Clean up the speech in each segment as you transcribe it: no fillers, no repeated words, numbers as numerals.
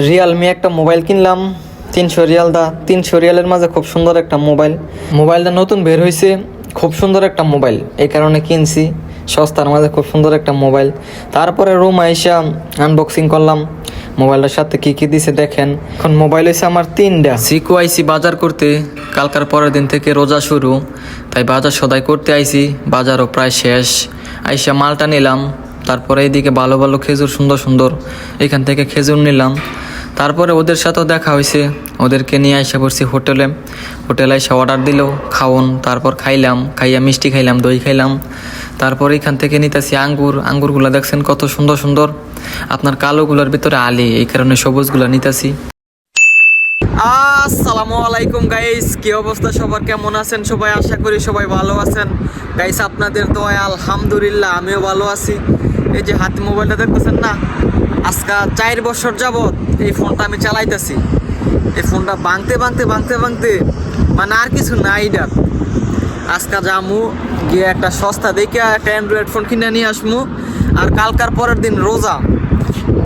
Realme একটা mobile কিনলাম 300 Real দা। 300 রিয়ালের মাঝে খুব সুন্দর একটা মোবাইলটা নতুন বের হয়েছে, খুব সুন্দর একটা মোবাইল, এই কারণে কিনছি। সস্তার মাঝে খুব সুন্দর একটা মোবাইল। তারপরে রুম আইসা আনবক্সিং করলাম। মোবাইলটার সাথে কি কি দিছে দেখেন। এখন মোবাইল হয়েছে আমার 3টা। সিকু আইসি বাজার করতে, কালকার পরের দিন থেকে রোজা শুরু, তাই বাজার সদাই করতে আইসি। বাজারও প্রায় শেষ। আইসা মালটা নিলাম। তারপরে এইদিকে ভালো ভালো খেজুর, সুন্দর সুন্দর, এখান থেকে খেজুর নিলাম। তারপরে ওদের সাথেও দেখা হয়েছে, ওদেরকে নিয়ে আইসা পড়ছি হোটেলে এসে অর্ডার দিল খাওন। তারপর খাইয়া মিষ্টি খাইলাম, দই খাইলাম। তারপর এখান থেকে নিতেছি আঙ্গুরগুলো দেখছেন কত সুন্দর সুন্দর। আপনার কালোগুলোর ভিতরে আলি, এই কারণে সবুজগুলো নিতেছি। আসসালামু আলাইকুম গাইস, কি অবস্থা সবার, কেমন আছেন সবাই? আশা করি সবাই ভালো আছেন গাইস। আপনাদের দোয়ায় আলহামদুলিল্লাহ আমিও ভালো আছি। এই যে হাতে মোবাইলটা দেখতেছেন না, আজকে 4 বছর যাবত এই ফোনটা আমি চালাইতেছি। এই ফোনটা ভাঙতে মানে আর কিছু নাই। এটা আজকে যামু গিয়ে একটা সস্তা দেখে একটা অ্যান্ড্রয়েড ফোন কিনে নিয়ে আসমু। আর কালকার পরের দিন রোজা,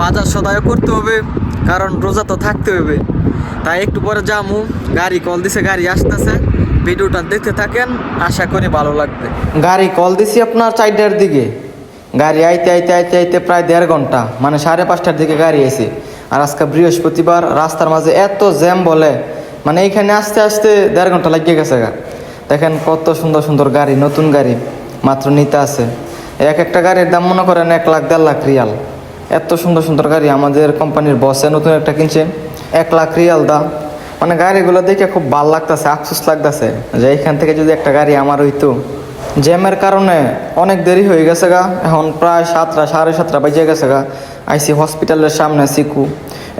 বাজার সদায় করতে হবে, কারণ রোজা তো থাকতে হবে। তাই একটু পরে যামু। গাড়ি কল দিছে, গাড়ি আসতেছে। ভিডিওটা দেখতে থাকেন, আশা করি ভালো লাগবে। গাড়ি কল দিছি আপনার 4টার দিকে। গাড়ি আইতে প্রায় 1.5 ঘন্টা, মানে 5:30টার দিকে গাড়ি আইছে। আর আজকে বৃহস্পতিবার, রাস্তার মাঝে এত জ্যাম বলে, মানে এইখানে আসতে 1.5 ঘন্টা লাগিয়ে গেছে। দেখেন কত সুন্দর সুন্দর গাড়ি, নতুন গাড়ি মাত্র নিতে আছে। একটা গাড়ির দাম মনে করেন 1 লাখ 1.5 লাখ রিয়াল। এত সুন্দর সুন্দর গাড়ি আমাদের কোম্পানির বসে নতুন একটা কিনছে, 1 লাখ রিয়াল দা। মানে গাড়িগুলো দেখে খুব ভালো লাগতেছে, আফসোস লাগতেছে যে এখান থেকে যদি একটা গাড়ি আমার হইতো। জ্যামের কারণে অনেক দেরি হয়ে গেছে এখন প্রায় 7টা 7:30 বাজে গেছে আইসি হসপিটালের সামনে সিকু।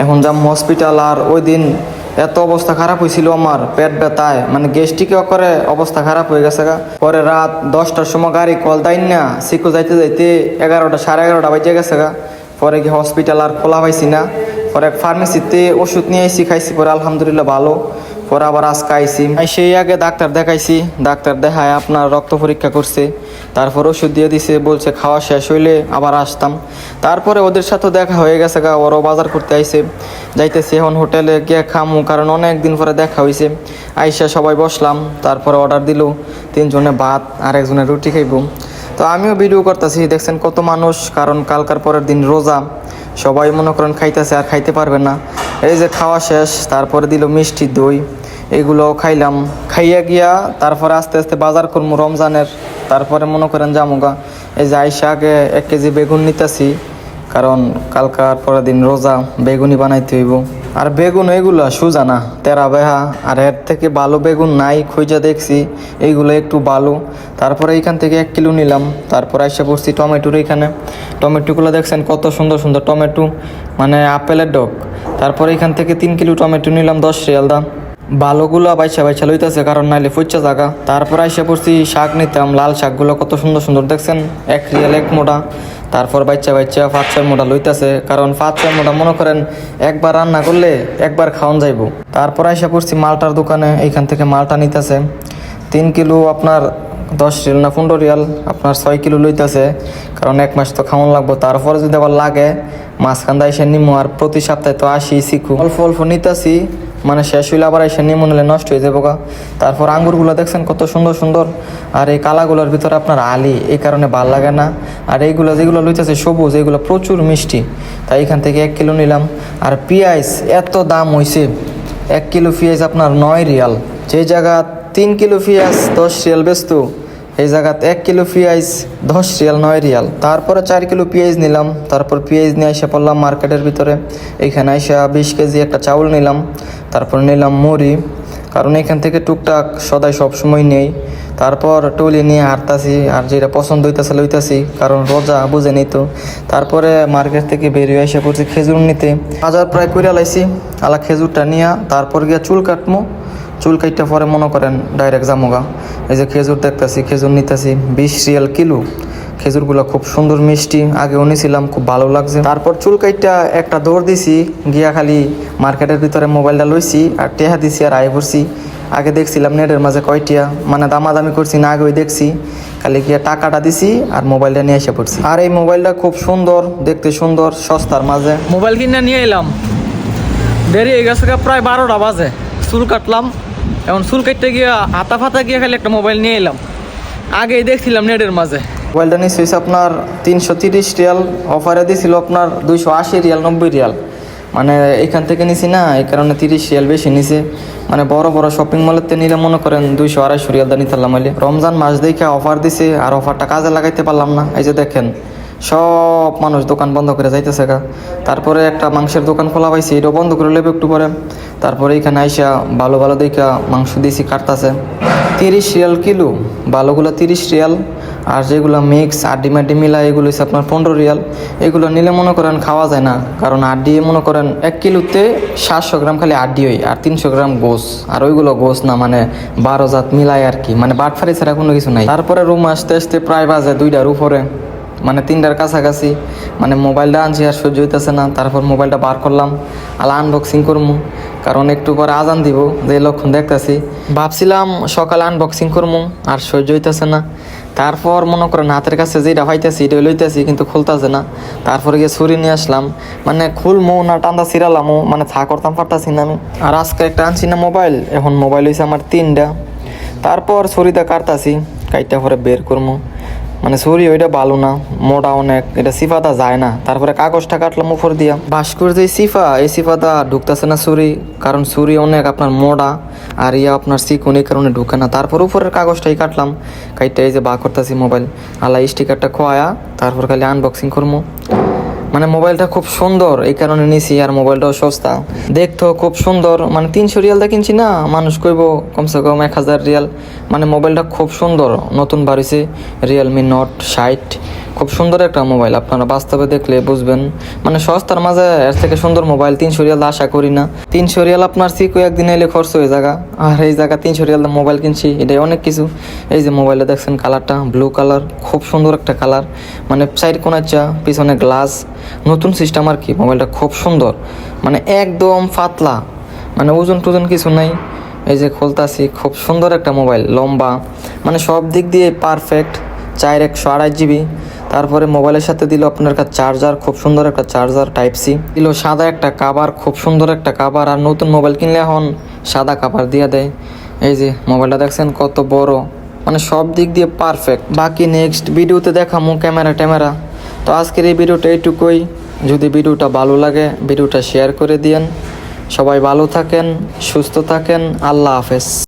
এখন যাম হসপিটাল। আর ওই দিন এত অবস্থা খারাপ হয়েছিল আমার, পেট ব্যথায়, মানে গ্যাস্ট্রিকেও করে অবস্থা খারাপ হয়ে গেছে পরে রাত 10টার সময় গাড়ি কল দেয় না, সিকু যাইতে 11টা 11:30 বাজে গেছে পরে গিয়ে হসপিটাল আর খোলা পাইছি না। পরে ফার্মেসিতে ওষুধ নিয়ে এসে খাইছি, পরে আলহামদুলিল্লাহ ভালো। পরে আবার আজকে আইসি। সেই আগে ডাক্তার দেখাইছি, ডাক্তার দেখায় আপনার রক্ত পরীক্ষা করছে, তারপর ওষুধ দিয়ে দিছে, বলছে খাওয়া শেষ হইলে আবার আসতাম। তারপরে ওদের সাথে দেখা হয়ে গেছে ওরাও বাজার করতে আইসে। যাইতেছি এখন হোটেলে গিয়ে খামু, কারণ অনেক দিন পরে দেখা হয়েছে। আইসা সবাই বসলাম, তারপরে অর্ডার দিল 3 জনে ভাত আর 1 জনে রুটি খাইব। তো আমিও ভিডিও করতেছি, দেখছেন কত মানুষ, কারণ কালকার পরের দিন রোজা, সবাই মনে করেন খাইতেছে আর খাইতে পারবে না। এই যে খাওয়া শেষ, তারপরে দিল মিষ্টি দই, এগুলোও খাইলাম। খাইয়া গিয়া তারপরে আস্তে আস্তে বাজার করবো রমজানের। তারপরে মনে করেন জামুগা। এই যে আইসা আগে 1 কেজি বেগুন নিতেছি, কারণ কালকার পরের দিন রোজা, বেগুনি বানাইতে হইব। আর বেগুন এগুলো সুজা না, তেরা বেহা, আর এর থেকে ভালো বেগুন নাই, খুঁজা দেখছি এইগুলো একটু ভালো। তারপরে এইখান থেকে 1 কিলো নিলাম। তারপর আইসা পড়ছি টমেটোর এখানে। টমেটোগুলো দেখছেন কত সুন্দর সুন্দর টমেটো, মানে আপেলের ডগ। তারপরে এখান থেকে 3 কিলো টমেটো নিলাম 10 রিয়াল দাম। ভালোগুলো বাইছা লইতেছে, কারণ নাইলে ফুচা জায়গা। তারপর আইসা পড়ছি শাক নিতাম, লাল শাকগুলো কত সুন্দর সুন্দর দেখছেন, 1 রিয়াল 1 মোটা। তারপর বাচ্চা 5-6 মোটা লইতেছে, কারণ 5-6 মোটা মনে করেন একবার রান্না করলে একবার খাওয়ান যাইব। তারপর আইসা পড়ছি মালটার দোকানে, এইখান থেকে মালটা নিতেছে 3 কিলো আপনার 10 রিয়াল না 15 রিয়াল, আপনার 6 কিলো লইতেছে, কারণ 1 মাস তো খাওয়ান লাগবো। তারপরে যদি আবার লাগে মাঝখান এসে নিমো। আর প্রতি সপ্তাহে তো আসি শিখু, অল্প অল্প নিতেছি, মানে শেষ হইলে আবার এসে নিমো, নিলে নষ্ট হয়ে যাবো তারপর আঙ্গুরগুলো দেখছেন কত সুন্দর সুন্দর, আর এই কালাগুলোর ভিতরে আপনার আলি, এই কারণে ভাল লাগে না। আর এইগুলো যেগুলো লইতেছে সবুজ, এইগুলো প্রচুর মিষ্টি, তাই এখান থেকে 1 কিলো নিলাম। আর পেঁয়াজ এত দাম হয়েছে, 1 কিলো পেঁয়াজ আপনার 9 রিয়াল। যে জায়গা 3 কিলো পেঁয়াজ 10 রিয়াল বেচত, এই জায়গাতে 1 কিলো পেঁয়াজ 10 রিয়াল 9 রিয়াল। তারপরে 4 কিলো পেঁয়াজ নিলাম। তারপর পেঁয়াজ নিয়ে এসে পড়লাম মার্কেটের ভিতরে। এইখানে এসে 20 কেজি একটা চাউল নিলাম। তারপর নিলাম মুড়ি, কারণ এখান থেকে টুকটাক সদাই সবসময় নেই। তারপর টলি নিয়ে হাঁটতাছি, আর যেটা পছন্দ হইতেছে লইতাছি, কারণ রোজা বুঝে নিত। তারপরে মার্কেট থেকে বেরিয়ে এসে পড়ছি খেজুর নিতে। বাজার প্রায় করে লাইছি, আলা খেজুরটা নিয়ে তারপর গিয়া চুল কাটমো। চুল কাটটা পরে মনে করেন ডাইরেক্ট জামুগা। এই যে খেজুর দেখতেছি, খেজুর নিতেছি 20 রিয়াল কিলো। খেজুরগুলো খুব সুন্দর মিষ্টি, আগেও নিয়েছিলাম, খুব ভালো লাগছে। তারপর চুল কাটটা একটা দৌড় দিছি, গিয়া খালি মার্কেটের ভিতরে মোবাইলটা লইছি আর টেহা দিছি আর আয় পড়ছি। আগে দেখছিলাম নেটের মাঝে কয়টিয়া, মানে দামাদামি করছি না, আগেই দেখছি, খালি গিয়া টাকাটা দিছি আর মোবাইলটা নিয়ে এসে পড়ছি। আর এই মোবাইলটা খুব সুন্দর, দেখতে সুন্দর, সস্তার মাঝে মোবাইল কিনে নিয়ে এলাম। দেরি হয়ে গেছে প্রায় 12টা বাজে। চুল কাটলাম, এখন চুল কাটতে গিয়ে হাতা ফাতা গিয়ে খালি একটা মোবাইল নিয়ে এলাম। আগেই দেখছিলাম নেটের মাঝে। মোবাইলটা নিচ্ছি আপনার 330 রিয়াল, অফারে দিয়েছিল আপনার 280 রিয়াল 90 রিয়াল। মানে এখান থেকে নিছি না, এই কারণে 30 রিয়াল বেশি নিছে। মানে বড় বড় শপিং মলেতে নিলে মনে করেন 200-250 রিয়াল দানি তারলাম। রমজান মাস দেখে অফার দিছে, আর অফারটা কাজে লাগাইতে পারলাম না। এই যে দেখেন সব মানুষ দোকান বন্ধ করে যাইতেছে গা। তারপরে একটা মাংসের দোকান খোলা পাইছি, এটাও বন্ধ করে নেবে একটু পরে। তারপরে এখানে আইসা ভালো ভালো দেখা মাংস দিয়েছি, কাটতাছে 30 রিয়াল কিলো। ভালোগুলো 30 রিয়াল, আর যেগুলো মিক্স আড্ডি মাড্ডি মিলা এগুলো হচ্ছে আপনার 15 রিয়াল। এগুলো নিলে মনে করেন খাওয়া যায় না, কারণ আড্ডি মনে করেন 1 কিলোতে 700 গ্রাম খালি আড্ডি হয়, আর 300 গ্রাম গোস। আর ওইগুলো গোস না, মানে 12 জাত মিলায় আর কি, মানে বাটফারি ছাড়া কোনো কিছু নাই। তারপরে রুম আসতে আসতে প্রায় বাজে 2টার উপরে, মানে 3টার কাছাকাছি। মানে মোবাইলটা আনছি আর সহ্য হইতেছে না। তারপর মোবাইলটা বার করলাম, আনবক্সিং করবো, কারণ একটু পরে আজান দিব, যে লক্ষণ দেখতেছি। ভাবছিলাম সকালে আনবক্সিং করবো, আর সহ্য হইতেছে না। তারপর মনে করেন হাতের কাছে যেটা পাইতেছি এটা লইতেছি, কিন্তু খুলতেছে না। তারপরে গিয়ে ছুরি নিয়ে আসলাম, মানে খুলমো না টান্দা ছিড়ালামো, মানে থা করতাম পারতাছি না আমি। আর আজকে একটা আনছি না মোবাইল, এখন মোবাইল হয়েছে আমার 3টা। তারপর ছুরিটা কাটতাছি, কাইটা পরে বের করবো। মানে ছুরি ওইটা ভালো না, মোটা অনেক, এটা সিফাটা যায় না। তারপরে কাগজটা কাটলাম উপর দিয়া, ভাস্কর যে সিফা, এই সিফাটা ঢুকতেছে না ছুরি, কারণ ছুরি অনেক আপনার মোটা, আর আপনার চিকন, এই কারণে ঢুকে না। তারপর উপরের কাগজটাই কাটলাম, কাইটা এই যে বা করতেছি মোবাইল, আলা স্টিকারটা খোয়া, তারপর খালি আনবক্সিং করবো। মানে মোবাইলটা খুব সুন্দর, এই কারণে নিছি, আর মোবাইলটাও সস্তা, দেখতেও খুব সুন্দর। মানে 300 রিয়াল দিয়ে কিনছি না, মানুষ কইব কমসে কম 1000 রিয়াল। মানে মোবাইলটা খুব সুন্দর, নতুন বাড়িছে, রিয়েলমি নোট 60, খুব সুন্দর একটা মোবাইল। আপনারা বাস্তবে দেখলে বুঝবেন, মানে সস্তার মাঝে এর থেকে সুন্দর মোবাইল 300 রিয়াল আশা করি না। 300 রিয়াল আপনার চিকু একদিন এলে খরচ হয়ে জায়গা, আর এই জায়গা 300 রিয়াল মোবাইল কিনছি, এটাই অনেক কিছু। এই যে মোবাইলে দেখছেন কালারটা, ব্লু কালার, খুব সুন্দর একটা কালার। মানে সাইড কোনাচ্চা, পিছনে গ্লাস, নতুন সিস্টেম আর কি। মোবাইলটা খুব সুন্দর, মানে একদম পাতলা, মানে ওজন টোজন কিছু নাই। এই যে খুলতাছি, খুব সুন্দর একটা মোবাইল, লম্বা, মানে সব দিক দিয়ে পারফেক্ট। 128 জিবি। তারপরে মোবাইলের সাথে দিল আপনার কাছে চার্জার, খুব সুন্দর একটা চার্জার, টাইপ সি দিল, সাদা একটা কাভার, খুব সুন্দর একটা কাভার। আর নতুন মোবাইল কিনলে এখন সাদা কাভার দিয়ে দেয়। এই যে মোবাইলটা দেখছেন কত বড়, মানে সব দিক দিয়ে পারফেক্ট। বাকি নেক্সট ভিডিওতে দেখামু ক্যামেরা। তো আজকের এই ভিডিওটা এইটুকুই। যদি ভিডিওটা ভালো লাগে ভিডিওটা শেয়ার করে দিয়েন। সবাই ভালো থাকেন, সুস্থ থাকেন, আল্লাহ হাফেজ।